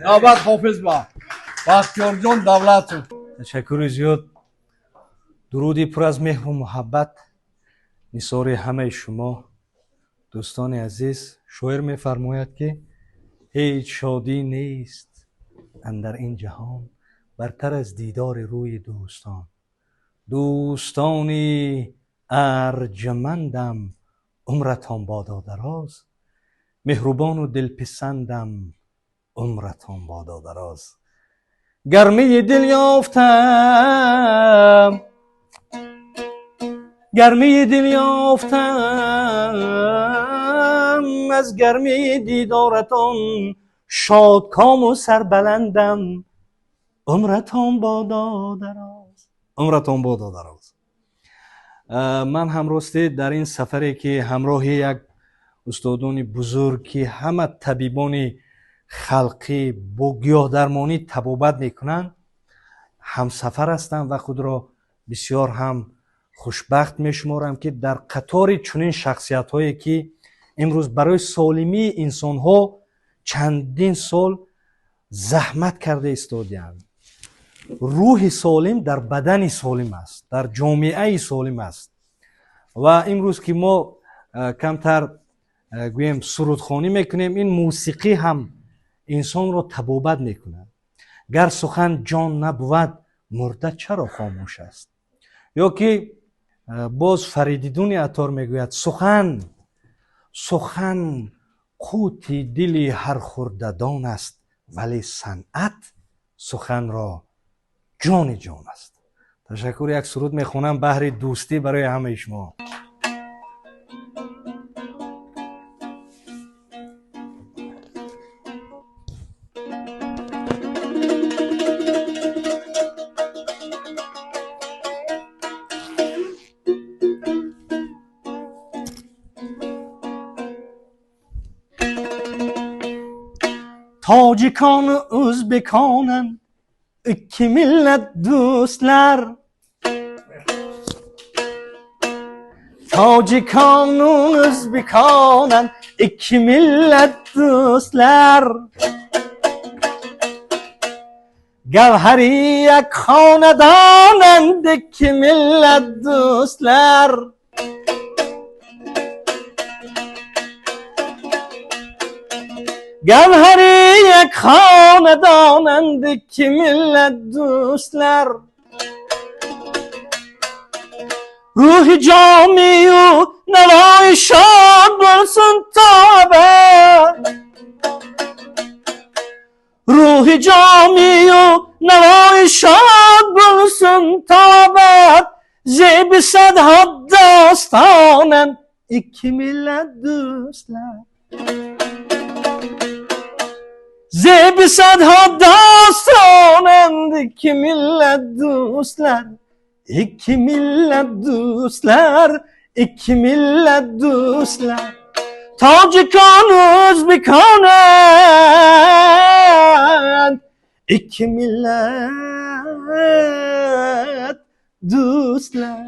نوبت حافظ با بختیار جان دولتو. تشکر زیاد. درودی پر از مهر و محبت نثار همه شما دوستان عزیز. شاعر می‌فرماید که هیچ شادی نیست اندر این جهان برتر از دیدار روی دوستان. دوستانی ارجمندم عمرتان بادا دراز، مهربان و دلپسندم عمرتان بادا دراز. گرمی دل یافتم، گرمی دل یافتم از گرمی دیدارتان، شادکام و سربلندم عمرتان بادا دراز، عمرتان بادا دراز. من هم راستی در این سفری که همراه یک استادان بزرگ که همه طبیبان خلقی با گیاه درمانی طبابت میکنن هم سفر هستم و خود را بسیار هم خوشبخت میشمارم که در قطار چنین شخصیت هایی که امروز برای سالمی انسان ها چندین سال زحمت کرده ایستادند. روح سالم در بدن سالم است، در جامعه سالم است. و امروز که ما کمتر گویم سرودخوانی میکنیم، این موسیقی هم انسان را طبابت میکنه. گر سخن جان نبود مرده چرا خاموش است. یا که باز فریدون عطار میگوید سخن قوت دل هر خرددان است، ولی صنعت سخن را جان است. تشکر. یک سرود میخونم بهر دوستی برای همه شما. Tacikon Özbekonen iki millet dostlar. Tacikon Özbekonen iki millet dostlar. Gavhari ek hanedanend iki millet dostlar. Gavhari ek hanedanend iki millet dostlar. Ruhi camiu nevai şad bulsun tabe. Ruhi camiu nevai şad bulsun tabe. Zebi sedhat dastanen iki millet dostlar. Zebi sedhat dastanen iki millet dostlar. İki millet dostlar, iki millet dostlar. Tacikon Özbekonen iki millet dostlar.